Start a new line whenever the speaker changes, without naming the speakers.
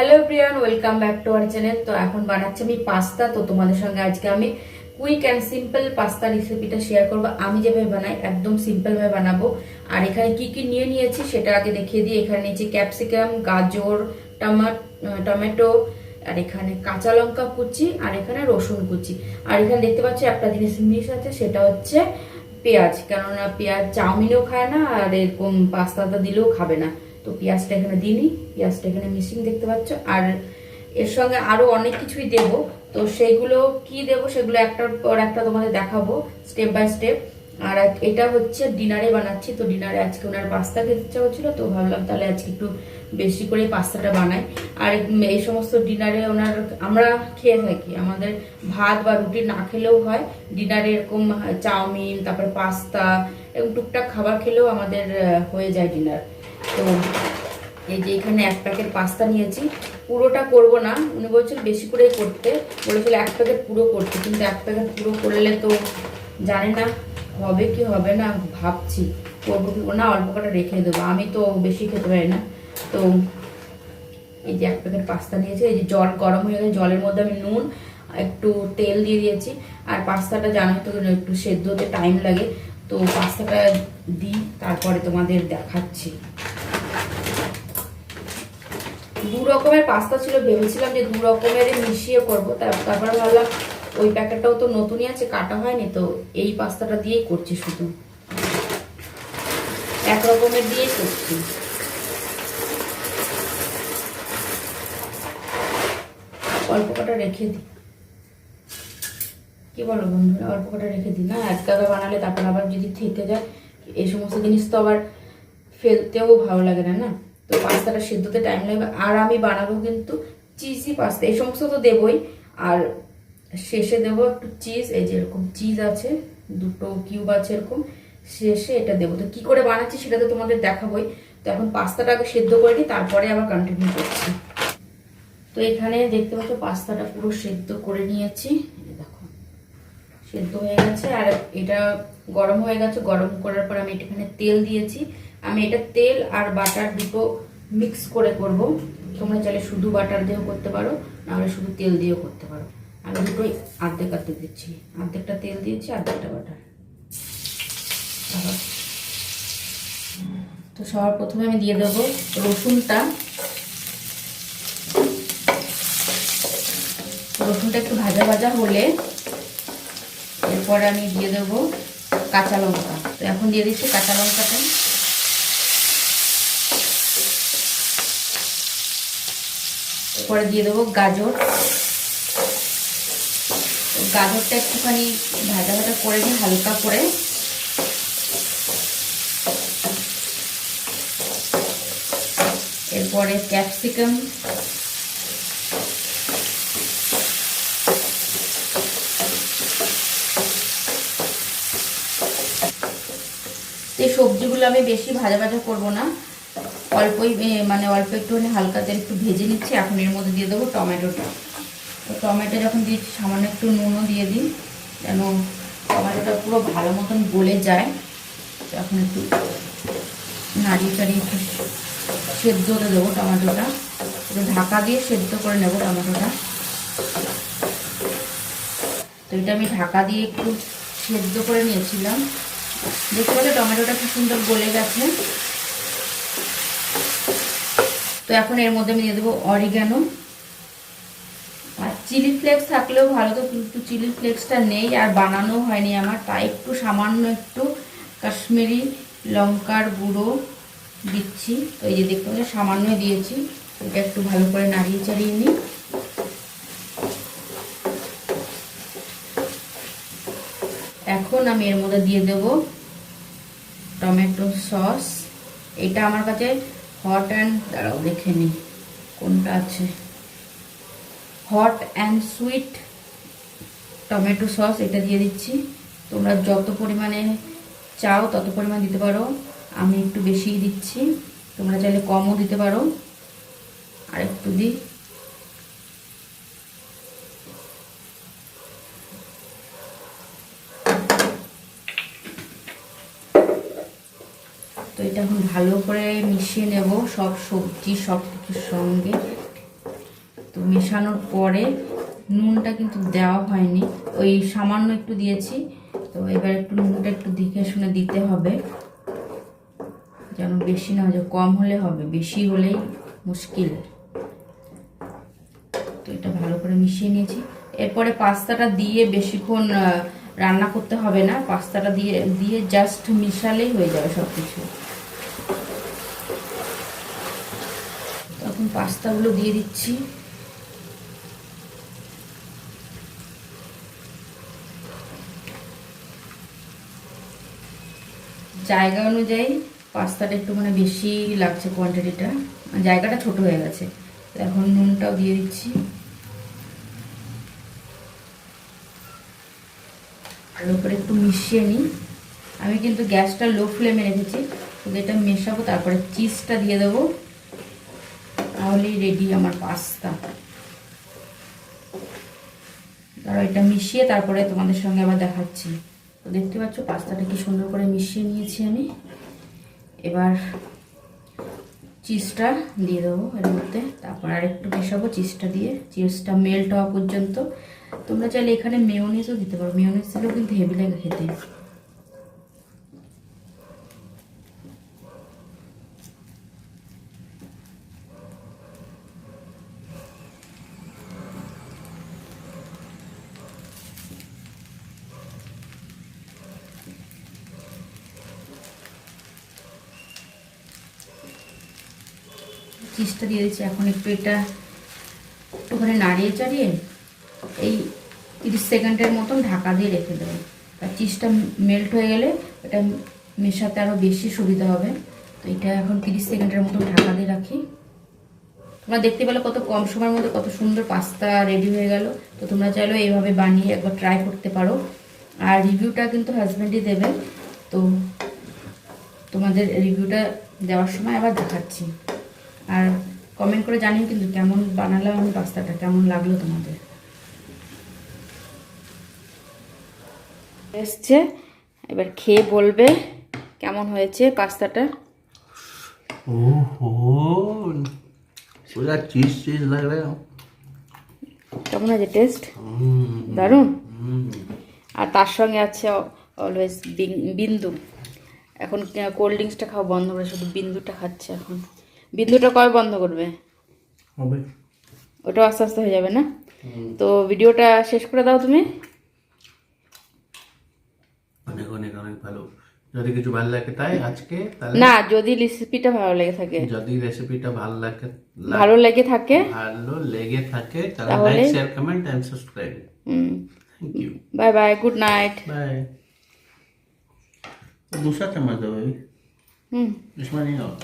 Hello everyone, welcome back to our channel. তো এখন বানাচ্ছি আমি পাস্তা। তো তোমাদের সঙ্গে আজকে আমি কুইক অ্যান্ড সিম্পল পাস্তা রেসিপিটা শেয়ার করব। আমি যেভাবে বানাই একদম সিম্পল ভাবে বানাবো। আর এখানে কি কি নিয়ে নিয়েছি সেটা আগে দেখিয়ে দিই। এখানে নিয়েছি ক্যাপসিকাম, গাজর, টমেটো, আর এখানে কাঁচা লঙ্কা কুচি, আর এখানে রসুন কুচি। আর এখানে দেখতে পাচ্ছি একটা জিনিস আছে, সেটা হচ্ছে পেঁয়াজ। কেননা পেঁয়াজ চাউমিনেও খায় না, আর এরকম পাস্তাটা দিলেও খাবে না। তো পেঁয়াজটা এখানে দিইনি, পেঁয়াজটা এখানে মিশিং দেখতে পাচ্ছ। আর এর সঙ্গে আরো অনেক কিছুই দেব। তো সেইগুলো কি দেব সেগুলো একটার পর একটা তোমাদের দেখাবো স্টেপ বাই স্টেপ। আর এটা হচ্ছে ডিনারে বানাচ্ছি। তো ডিনারে আজকে ওনার পাস্তা খেতে ইচ্ছা হচ্ছিল, তো ভাবলাম তাহলে আজকে একটু বেশি করে পাস্তাটা বানাই। আর এই সমস্ত ডিনারে ওনার আমরা খেয়ে থাকি, আমাদের ভাত বা রুটি না খেলেও হয়। ডিনারে এরকম চাউমিন, তারপরে পাস্তা, এরকম টুকটাক খাবার খেলেও আমাদের হয়ে যায় ডিনার। তো এই যে এখানে এক প্যাকেট পাস্তা নিয়েছি। পুরোটা করব না, উনি বলছেন বেশি করে করতে, বলেছিল এক প্যাকেট পুরো করতে, কিন্তু এক প্যাকেট পুরো করলে তো জানি না হবে কি হবে না, ভাবছি করবো কি না, অল্প কটা রেখে দেবো, আমি তো বেশি খেতে পারি না। তো এই যে এক প্যাকেট পাস্তা নিয়েছি। এই যে জল গরম হয়ে গেছে, জলের মধ্যে আমি নুন একটু তেল দিয়ে দিয়েছি। আর পাস্তাটা জানোই তো একটু সেদ্ধ হতে টাইম লাগে, তো পাস্তাটা দিই তারপরে তোমাদের দেখাচ্ছি। দু রকমের পাস্তা ছিল, ভেবেছিলাম যে দু রকমের মিশিয়ে করবো, তারপর ভাবলাম ওই প্যাকেটটাও তো নতুনই আছে, কাটা হয়নি, তো এই পাস্তাটা দিয়েই করছি, শুধু এক রকমের দিয়েই করছি। অল্প কটা রেখে দিই, কি বলো বন্ধুরা, অল্প কটা রেখে দিই না, এক টাকা বানালে তারপর আবার যদি থেকে যায়, এই সমস্ত জিনিস তো আবার ফেলতেও ভালো লাগে না না। তো পাস্তাটা সেদ্ধতে টাইম লাগবে। আর আমি বানাবো কিন্তু চিজি পাস্তা, এই সমস্ত তো দেবই, আর শেষে দেবো একটু চিজ। এই যে এরকম চিজ আছে, দুটো কিউব আছে এরকম, শেষে এটা দেবো। তো কি করে বানাচ্ছি সেটা তো তোমাদের দেখাবোই। তো এখন পাস্তাটা আগে সেদ্ধ করে নিই, তারপরে আবার কন্টিনিউ করছি। তো এখানে দেখতে পাচ্ছ পাস্তাটা পুরো সেদ্ধ করে নিয়েছি, দেখো সেদ্ধ হয়ে গেছে। আর এটা গরম হয়ে গেছে, গরম করার পর আমি এখানে তেল দিয়েছি। আমি এটা তেল আর বাটার দুটো মিক্স করে করব। তোমরা চাইলে শুধু বাটার দিয়েও করতে পারো, নাহলে শুধু তেল দিয়েও করতে পারো। আমি দুটোই অর্ধেক অর্ধেক দিচ্ছি, অর্ধেকটা তেল দিয়েছি, অর্ধেকটা বাটার। তো সবার প্রথমে আমি দিয়ে দেবো রসুনটা। রসুনটা একটু ভাজা ভাজা হলে এরপরে আমি দিয়ে দেবো কাঁচা লঙ্কা। তো এখন দিয়ে দিচ্ছি কাঁচা লঙ্কাটা। পরে দিয়ে দেবো গাজর। গাজরটা একটুখানি ভাজা ভাজা করে নিই হালকা করে। এরপরে ক্যাপসিকাম, এই সবজিগুলো আমি বেশি ভাজা ভাজা করবো না, অল্পই, মানে অল্প একটুখানি হালকাতে একটু ভেজে নিচ্ছি। এখন এর মধ্যে দিয়ে দেবো টমেটোটা। তো টমেটো যখন দিয়েছি সামান্য একটু নুনও দিয়ে দিই, যেন টমেটোটা পুরো ভালো মতন গলে যায়। এখন একটু নাড়িয়ে চাড়িয়ে একটু সেদ্ধ হতে দেবো টমেটোটা, একটু ঢাকা দিয়ে সেদ্ধ করে নেবো টমেটোটা। তো এটা আমি ঢাকা দিয়ে একটু সেদ্ধ করে নিয়েছিলাম, দেখতে পাচ্ছি টমেটোটা কি সুন্দর গলে গেছে। তো এখন এর মধ্যে আমি দিয়ে দেবো অরিগানো আর চিলি ফ্লেক্স থাকলেও ভালো, তো কিন্তু চিলি ফ্লেক্সটা নেই আর বানানো হয়নি আমার, তাই একটু সামান্য একটু কাশ্মীরি লঙ্কার গুঁড়ো দিচ্ছি। তো এই যে দেখতে পাচ্ছি সামান্যই দিয়েছি। এটা একটু ভালো করে নাড়িয়ে চাড়িয়ে নিই। এখন আমি এর মধ্যে দিয়ে দেব টমেটো সস। এটা আমার কাছে হট অ্যান্ড, দাঁড়াও দেখে নিই কোনটা আছে, hot and sweet tomato sauce, এটা দিয়ে দিচ্ছি। তোমরা যত পরিমাণে চাও তত পরিমাণ দিতে পারো, আমি একটু বেশিই দিচ্ছি, তোমরা চাইলে কমও দিতে পারো। আর একটু দিই। তো এটা এখন ভালো করে মিশিয়ে নেব সব সবজি সব কিছুর সঙ্গে। তো মেশানোর পরে নুনটা কিন্তু দেওয়া হয়নি, ওই সামান্য একটু দিয়েছি। তো এবার একটু নুনটা একটু দেখে শুনে দিতে হবে, যেন বেশি না হয়ে, কম হলে হবে, বেশি হলেই মুশকিল। তো এটা ভালো করে মিশিয়ে নিয়েছি। এরপরে পাস্তাটা দিয়ে বেশিক্ষণ রান্না করতে হবে না, পাস্তাটা দিয়ে জাস্ট মিশালেই হয়ে যাবে সব কিছু। তখন পাস্তাগুলো দিয়ে দিচ্ছি। জায়গা অনুযায়ী পাস্তাটা একটু মানে বেশি লাগছে কোয়ান্টিটিটা, জায়গাটা ছোট হয়ে গেছে। তো এখন নুনটাও দিয়ে দিচ্ছি, ভালো করে একটু মিশিয়ে নিই। আমি কিন্তু গ্যাসটা লো ফ্লেমে রেখেছি, তো এটা মেশাবো, তারপরে চিজটা দিয়ে দেবো, তাহলেই রেডি আমার পাস্তা। তারপর এটা মিশিয়ে তারপরে তোমাদের সঙ্গে আবার দেখাচ্ছি। তো দেখতে পাচ্ছ পাস্তাটা কি সুন্দর করে মিশিয়ে নিয়েছি আমি। এবার চিজটা দিয়ে দেবো এর মধ্যে, তারপর আর একটু মেশাবো চিজটা দিয়ে, চিজটা মেল্ট হওয়া পর্যন্ত। তোমরা চাইলে এখানে মেয়োনিজও দিতে পারো, মেয়োনিজ দিলেও কিন্তু হেভি লাগে খেতে। চিজটা দিয়ে দিচ্ছি। এখন একটু এটা একটুখানি নাড়িয়ে চাড়িয়ে এই 30 সেকেন্ডের মতন ঢাকা দিয়ে রেখে দেবো। আর চিজটা মেল্ট হয়ে গেলে এটা মেশাতে আরও বেশি সুবিধা হবে। তো এটা এখন 30 সেকেন্ডের মতন ঢাকা দিয়ে রাখি। তোমরা দেখতে পেলে কত কম সময়ের মধ্যে কত সুন্দর পাস্তা রেডি হয়ে গেল। তো তোমরা চাইলেও এইভাবে বানিয়ে একবার ট্রাই করতে পারো। আর রিভিউটা কিন্তু হাজব্যান্ডই দেবে, তো তোমাদের রিভিউটা দেওয়ার সময় আবার দেখাচ্ছি। আর কমেন্ট করে জানিও কিন্তু কেমন বানালাম আমি পাস্তাটা, কেমন লাগলো তোমাদের। এসছে, এবার খেয়ে বলবে কেমন হয়েছে পাস্তাটা।
ओहो पूरा चीज चीज लग रहा है।
কেমন হয়েছে টেস্ট? দারুণ। আর তার সঙ্গে আছে অলওয়েজ বিন্দু। এখন কোল্ড ড্রিঙ্কসটা খাওয়া বন্ধ করে শুধু বিন্দুটা খাচ্ছে এখন। বিন্দুটা কবে বন্ধ করবে? ওটাও আস্তে আস্তে হয়ে যাবে না? তো ভিডিওটা শেষ করে দাও তুমি।
অনেক অনেক অনেক ভালো। যদি কিছু ভালো লাগে তাই আজকে, তাহলে
না, যদি রেসিপিটা ভালো লেগে থাকে,
যদি রেসিপিটা ভালো লেগে থাকে তাহলে like share comment and subscribe. Thank you.
Bye bye, good night.
Bye. दूसरा चम्मच दो भाई, इसमें नहीं होगा।